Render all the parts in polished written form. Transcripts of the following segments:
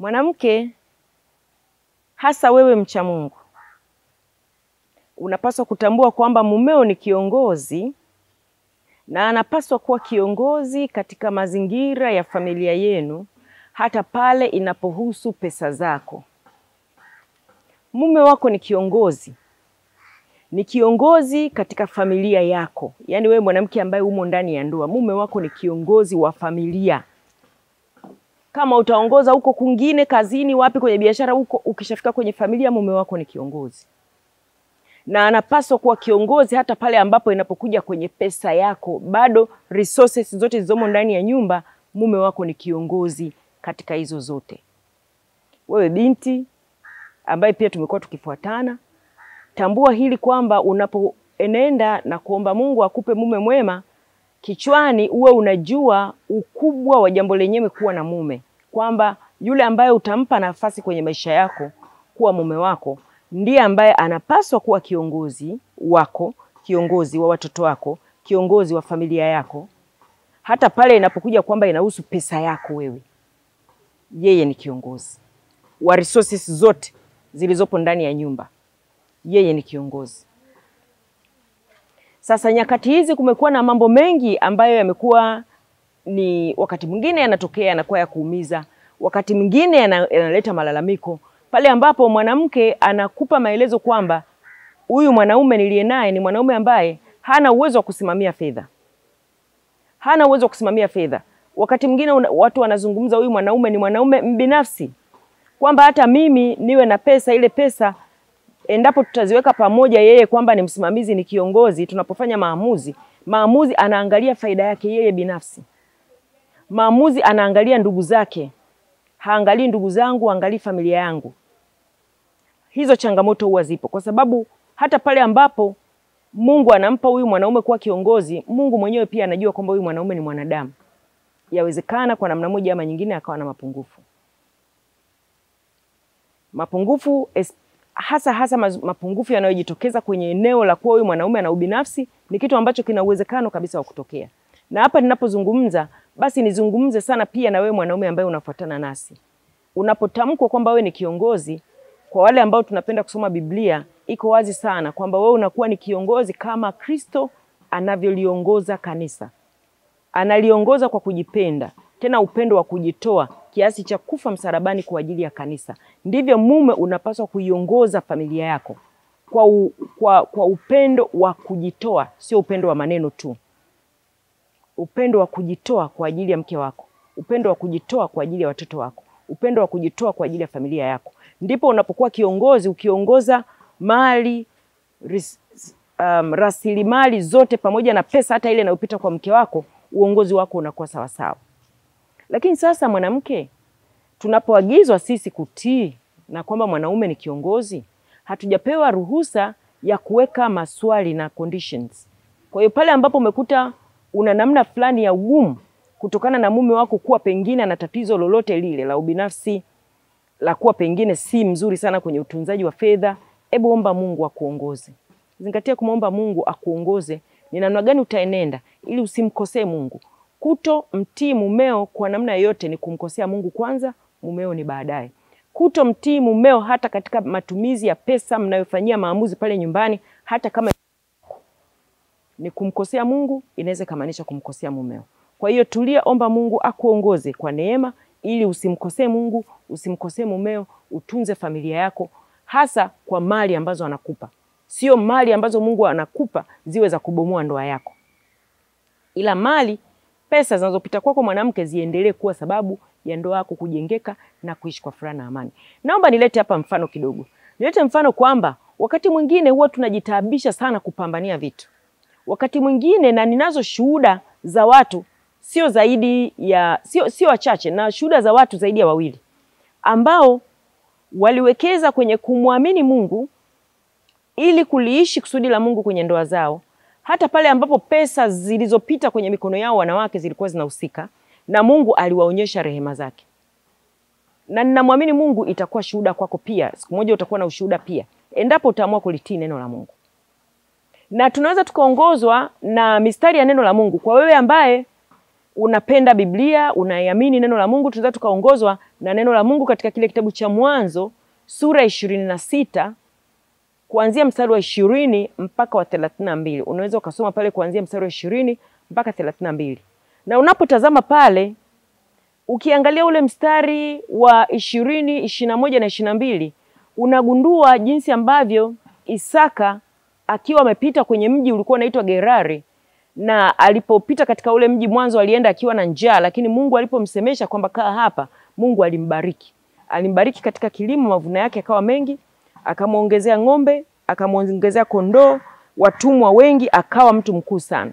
Mwanamke, hasa wewe mcha Mungu, unapaswa kutambua kwamba mumeo ni kiongozi na anapaswa kuwa kiongozi katika mazingira ya familia yenu, hata pale inapohusu pesa zako. Mume wako ni kiongozi. Ni kiongozi katika familia yako. Yaani wewe mwanamke ambaye umo ndani ya ndoa, mume wako ni kiongozi wa familia. Kama utaongoza huko kwingine, kazini, wapi, kwenye biashara, huko ukishafika kwenye familia, mume wako ni kiongozi. Na anapaswa kuwa kiongozi hata pale ambapo inapokuja kwenye pesa yako. Bado resources zote zilizomo ndani ya nyumba, mume wako ni kiongozi katika hizo zote. Wewe binti ambaye pia tumekuwa tukifuatana, tambua hili kwamba unapoenenda na kuomba Mungu akupe mume mwema, kichwani uwe unajua ukubwa wa jambo lenyewe kuwa na mume. Kwamba yule ambaye utampa nafasi kwenye maisha yako kuwa mume wako, ndiye ambaye anapaswa kuwa kiongozi wako, kiongozi wa watoto wako, kiongozi wa familia yako. Hata pale inapokuja kwamba inahusu pesa yako wewe, yeye ni kiongozi wa resources zote zilizopo ndani ya nyumba. Yeye ni kiongozi. Sasa nyakati hizi kumekuwa na mambo mengi ambayo yamekuwa ni wakati mwingine yanatokea yanakuwa ya kuumiza, wakati mwingine yanaleta malalamiko. Pale ambapo mwanamke anakupa maelezo kwamba huyu mwanaume niliye naye ni mwanaume ambaye hana uwezo wa kusimamia fedha. Hana uwezo wa kusimamia fedha. Wakati mwingine watu wanazungumza huyu mwanaume ni mwanaume mbinafsi. Kwamba hata mimi niwe na pesa, ile pesa endapo tutaziweka pamoja, yeye kwamba ni msimamizi, ni kiongozi, tunapofanya maamuzi anaangalia faida yake yeye binafsi. Maamuzi anaangalia ndugu zake. Haangalii ndugu zangu, haangalii familia yangu. Hizo changamoto huwa zipo kwa sababu hata pale ambapo Mungu anampa huyu mwanaume kuwa kiongozi, Mungu mwenyewe pia anajua kwamba huyu mwanaume ni mwanadamu. Yawezekana kwa namna moja ama nyingine akawa na mapungufu. Mapungufu hasa mapungufu yanayojitokeza kwenye eneo la kuwa huyu mwanaume ana ubinafsi ni kitu ambacho kina uwezekano kabisa wa kutokea. Na hapa ninapozungumza, basi nizungumze sana pia na wewe mwanaume ambaye unafuatana nasi. Unapotamkwa kwamba wewe ni kiongozi, kwa wale ambao tunapenda kusoma Biblia, iko wazi sana kwamba wewe unakuwa ni kiongozi kama Kristo anavyoliongoza kanisa. Analiongoza kwa kujipenda, tena upendo wa kujitoa kiasi cha kufa msalabani kwa ajili ya kanisa. Ndivyo mume unapaswa kuiongoza familia yako kwa upendo wa kujitoa, sio upendo wa maneno tu. Upendo wa kujitoa kwa ajili ya mke wako, upendo wa kujitoa kwa ajili ya watoto wako, upendo wa kujitoa kwa ajili ya familia yako. Ndipo unapokuwa kiongozi, ukiongoza mali, rasilimali zote pamoja na pesa hata ile inayopita kwa mke wako, uongozi wako unakuwa sawa sawa. Lakini sasa mwanamke, tunapoagizwa sisi kutii na kwamba mwanaume ni kiongozi, hatujapewa ruhusa ya kuweka maswali na conditions. Kwa hiyo pale ambapo umekuta una namna fulani ya ugumu kutokana na mume wako kuwa pengine ana tatizo lolote lile la ubinafsi, la kuwa pengine si mzuri sana kwenye utunzaji wa fedha, hebu omba Mungu akuongoze. Zingatia kumwomba Mungu akuongoze ni namna gani utaenenda ili usimkosee Mungu. Kutomtii mumeo kwa namna yoyote ni kumkosea Mungu kwanza, mumeo ni baadaye. Kutomtii mumeo hata katika matumizi ya pesa mnayofanyia maamuzi pale nyumbani, hata kama ni kumkosea Mungu, inaweza kumaanisha kumkosea mumeo. Kwa hiyo tulia, omba Mungu akuongoze kwa neema ili usimkosee Mungu, usimkosee mumeo, utunze familia yako hasa kwa mali ambazo anakupa. Sio mali ambazo Mungu anakupa ziwe za kubomoa ndoa yako. Ila mali, pesa zinazopita kwako mwanamke ziendelee kuwa sababu ya ndoa yako kujengeka na kuishi kwa furaha na amani. Naomba nilete hapa mfano kidogo. Nilete mfano kwamba wakati mwingine huwa tunajitaabisha sana kupambania vitu. Wakati mwingine, na ninazo shuhuda za watu sio zaidi ya sio wachache, na shuhuda za watu zaidi ya 2 ambao waliwekeza kwenye kumwamini Mungu ili kuliishi kusudi la Mungu kwenye ndoa zao, hata pale ambapo pesa zilizopita kwenye mikono yao wanawake zilikuwa zinahusika, na Mungu aliwaonyesha rehema zake. Na ninamwamini Mungu itakuwa shuhuda kwako pia. Siku moja utakuwa na ushuhuda pia, endapo utaamua kulitii neno la Mungu. Na tunaweza tukaongozwa na mistari ya neno la Mungu. Kwa wewe ambaye unapenda Biblia, unaiamini neno la Mungu, tunaweza tukaongozwa na neno la Mungu katika kile kitabu cha Mwanzo sura 26 kuanzia mstari wa 20 mpaka wa 32. Unaweza ukasoma pale kuanzia mstari wa 20 mpaka 32. Na unapotazama pale, ukiangalia ule mstari wa 20, 21 na 22, unagundua jinsi ambavyo Isaka akiwa amepita kwenye mji ulikuwa unaitwa Gerari, na alipopita katika ule mji mwanzo alienda akiwa na njaa, lakini Mungu alipomsemesha kwamba kaa hapa, Mungu alimbariki. Alimbariki katika kilimo, mavuno yake akawa mengi, akamuongezea ng'ombe, akamuongezea kondoo, watumwa wengi, akawa mtu mkuu sana.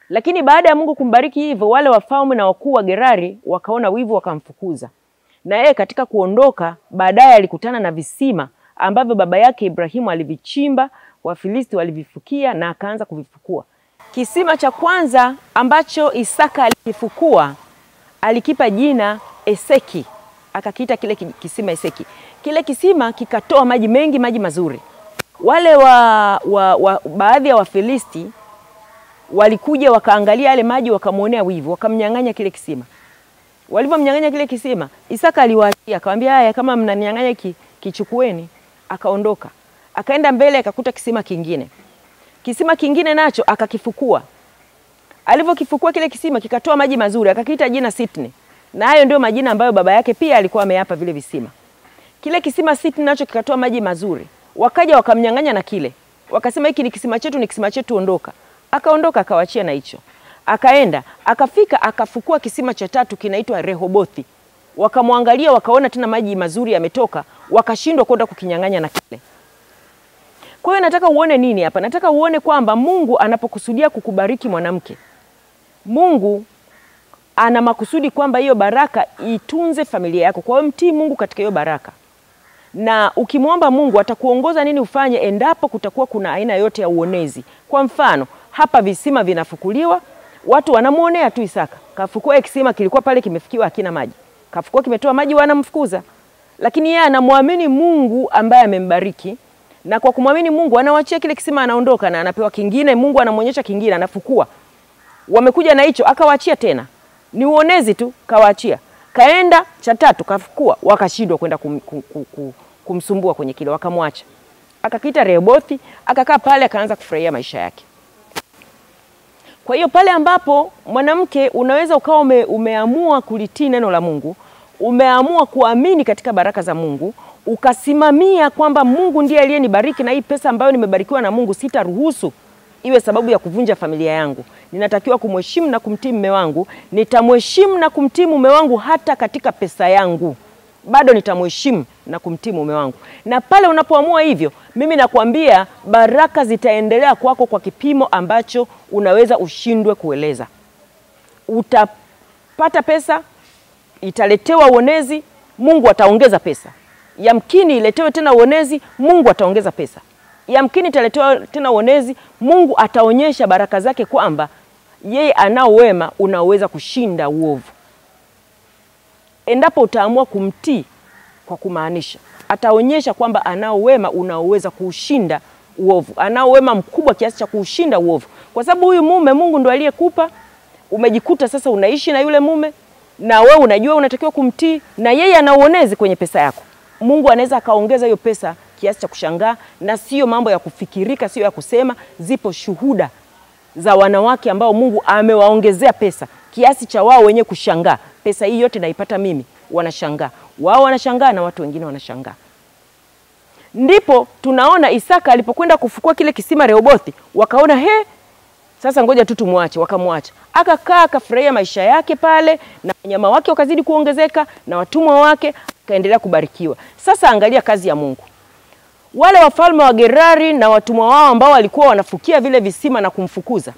Lakini baada ya Mungu kumbariki hivyo, wale wafalme na wakuu wa Gerari wakaona wivu, wakamfukuza. Na yeye katika kuondoka, baadaye alikutana na visima ambavyo baba yake Ibrahimu alivichimba, Wafilisti walivifukia, na akaanza kuvifukua. Kisima cha kwanza ambacho Isaka alikifukua, alikipa jina Eseki. Akakiita kile kisima Eseki. Kile kisima kikatoa maji mengi, maji mazuri. Wale baadhi ya Wafilisti walikuja wakaangalia yale maji, wakamuonea wivu, wakamnyang'anya kile kisima. Walipomnyang'anya kile kisima, Isaka aliwaachia, akamwambia haya, kama mnanyang'anya kichukueni. Akaondoka. Akaenda mbele, akakuta kisima kingine. Kisima kingine nacho akakifukua. Alipokifukua kile kisima kikatoa maji mazuri, akakiita jina Sitni. Na hayo ndio majina ambayo baba yake pia alikuwa ameyapa vile visima. Kile kisima Sitni nacho kikatoa maji mazuri. Wakaja wakamnyang'anya na kile. Wakasema hiki ni kisima chetu, ni kisima chetu, ondoka. Akaondoka, akawaachia na hicho. Akaenda, akafika, akafukua kisima cha tatu kinaitwa Rehobothi. Wakamwangalia, wakaona tena maji mazuri yametoka, wakashindwa kwenda kukinyang'anya na kile. Kwa hiyo nataka uone nini hapa? Nataka uone kwamba Mungu anapokusudia kukubariki mwanamke, Mungu ana makusudi kwamba hiyo baraka itunze familia yako. Kwa hiyo mtii Mungu katika hiyo baraka. Na ukimwomba Mungu atakuongoza nini ufanye endapo kutakuwa kuna aina yote ya uonezi. Kwa mfano, hapa visima vinafukuliwa, watu wanamuonea tu Isaka. Kafukua kisima kilikuwa pale kimefikiwa hakina maji. Kafukua kimetoa maji, wanamfukuza. Lakini yeye anamwamini Mungu ambaye amembariki, na kwa kumwamini Mungu anawaachia kile kisima, anaondoka na anapewa kingine. Mungu anamuonyesha kingine, anafukua. Wamekuja na hicho, akawaachia tena. Ni uonezi tu, kawaachia. Kaenda cha tatu, kafukua, wakashindwa kwenda kumsumbua kwenye kile, wakamwacha. Akakiita Rehobothi, akakaa pale, akaanza kufurahia maisha yake. Kwa hiyo pale ambapo mwanamke unaweza ukawa umeamua kulitii neno la Mungu, umeamua kuamini katika baraka za Mungu, ukasimamia kwamba Mungu ndiye aliyenibariki, na hii pesa ambayo nimebarikiwa na Mungu sitaruhusu iwe sababu ya kuvunja familia yangu. Ninatakiwa kumheshimu na kumtii mume wangu. Nitamheshimu na kumtii mume wangu hata katika pesa yangu. Bado nitamheshimu na kumtii mume wangu. Na pale unapoamua hivyo, mimi nakwambia baraka zitaendelea kwako kwa kipimo ambacho unaweza ushindwe kueleza. Utapata pesa, italetewa uonezi, Mungu ataongeza pesa. Yamkini iletewe tena uonezi, Mungu ataongeza pesa. Yamkini italetewa tena uonezi, Mungu ataonyesha baraka zake kwamba yeye anao wema unaoweza kushinda uovu. Endapo utaamua kumtii kwa kumaanisha, ataonyesha kwamba anao wema unaoweza kushinda uovu. Anao wema mkubwa kiasi cha kushinda uovu. Kwa sababu huyu mume Mungu ndo aliyekupa, umejikuta sasa unaishi na yule mume, na wewe unajua unatakiwa kumtii, na yeye ana uonezi kwenye pesa yako. Mungu anaweza akaongeza hiyo pesa kiasi cha kushangaa, na sio mambo ya kufikirika, sio ya kusema. Zipo shuhuda za wanawake ambao Mungu amewaongezea pesa kiasi cha wao wenyewe kushangaa. Pesa hii yote naipata mimi, wanashangaa. Wao wanashangaa na watu wengine wanashangaa. Ndipo tunaona Isaka alipokwenda kufukua kile kisima Rehobothi, wakaona sasa ngoja tu tumwache, wakamwacha. Akakaa akafurahia maisha yake pale, na wanyama wake wakazidi kuongezeka, na watumwa wake kaendelea kubarikiwa. Sasa angalia kazi ya Mungu. Wale wafalme wa Gerari na watumwa wao ambao walikuwa wanafukia vile visima na kumfukuza,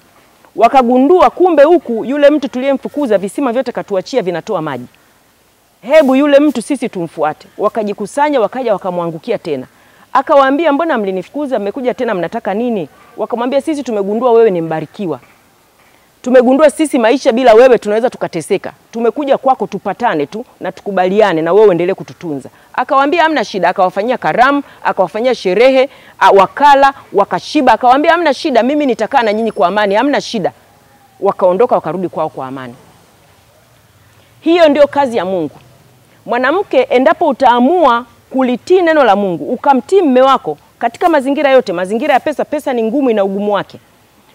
wakagundua kumbe huku yule mtu tuliyemfukuza visima vyote katuachia vinatoa maji. Hebu yule mtu sisi tumfuate. Wakajikusanya, wakaja wakamwangukia tena. Akawaambia, mbona mlinifukuza, mmekuja tena mnataka nini? Wakamwambia, sisi tumegundua wewe ni mbarikiwa. Tumegundua sisi maisha bila wewe tunaweza tukateseka. Tumekuja kwako tupatane tu na tukubaliane na wewe uendelee kututunza. Akawaambia hamna shida, akawafanyia karamu, akawafanyia sherehe, wakala, wakashiba. Akawaambia hamna shida, mimi nitakaa na nyinyi kwa amani, hamna shida. wakaondoka wakarudi kwao kwa amani. Hiyo ndio kazi ya Mungu. Mwanamke, endapo utaamua kulitii neno la Mungu, ukamtii mume wako katika mazingira yote, mazingira ya pesa, pesa ni ngumu, ina ugumu wake,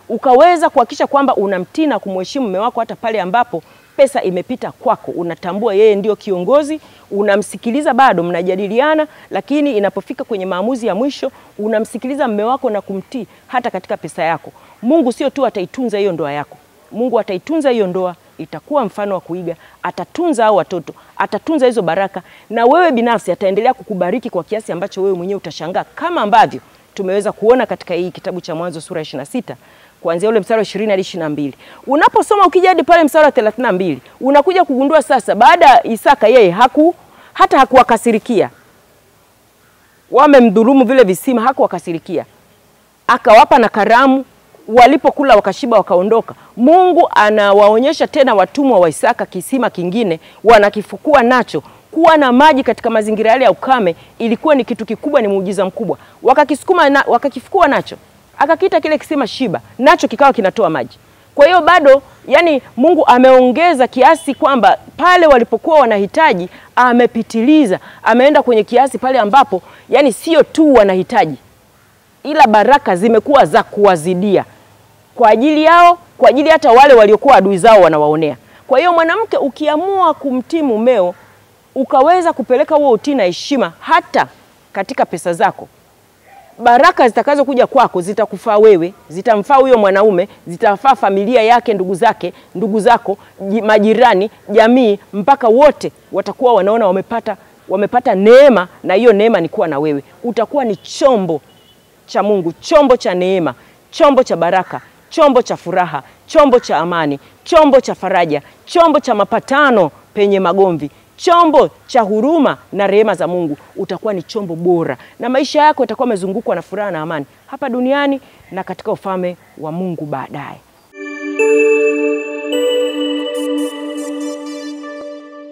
ukaweza kuhakikisha kwamba unamtii na kumheshimu mume wako hata pale ambapo pesa imepita kwako, unatambua yeye ndio kiongozi, unamsikiliza, bado mnajadiliana, lakini inapofika kwenye maamuzi ya mwisho unamsikiliza mume wako na kumtii hata katika pesa yako. Mungu sio tu ataitunza hiyo ndoa yako, Mungu ataitunza hiyo ndoa, itakuwa mfano wa kuiga, atatunza hao watoto, atatunza hizo baraka, na wewe binafsi ataendelea kukubariki kwa kiasi ambacho wewe mwenyewe utashangaa, kama ambavyo tumeweza kuona katika hii kitabu cha Mwanzo sura 26 kuanzia ule mstari wa 20 hadi 22. Unaposoma ukija hadi pale mstari wa 32, unakuja kugundua sasa, baada ya Isaka yeye hata hakuwakasirikia wamemdhulumu vile visima, hakuwakasirikia, akawapa na karamu, walipokula wakashiba wakaondoka. Mungu anawaonyesha tena watumwa wa Isaka kisima kingine wanakifukua nacho. Kuwa na maji katika mazingira yale ya ukame ilikuwa ni kitu kikubwa, ni muujiza mkubwa. Wakakisukuma wakakifukua nacho, akakiita kile kisima Shiba, nacho kikawa kinatoa maji. Kwa hiyo bado, yani Mungu ameongeza kiasi kwamba pale walipokuwa wanahitaji amepitiliza, ameenda kwenye kiasi pale ambapo yani sio tu wanahitaji, ila baraka zimekuwa za kuwazidia kwa ajili yao, kwa ajili hata wale waliokuwa adui zao wanawaonea. Kwa hiyo mwanamke, ukiamua kumtii mumeo, ukaweza kupeleka huo utii na heshima hata katika pesa zako, baraka zitakazo kuja kwako zitakufaa wewe, zitamfaa huyo mwanaume, zitafaa familia yake, ndugu zake, ndugu zako, majirani, jamii, mpaka wote watakuwa wanaona wamepata neema, na hiyo neema ni kuwa na wewe. Utakuwa ni chombo cha Mungu, chombo cha neema, chombo cha baraka, chombo cha furaha, chombo cha amani, chombo cha faraja, chombo cha mapatano penye magomvi, chombo cha huruma na rehema za Mungu. Utakuwa ni chombo bora, na maisha yako yatakuwa yamezungukwa na furaha na amani hapa duniani na katika ufalme wa Mungu baadaye.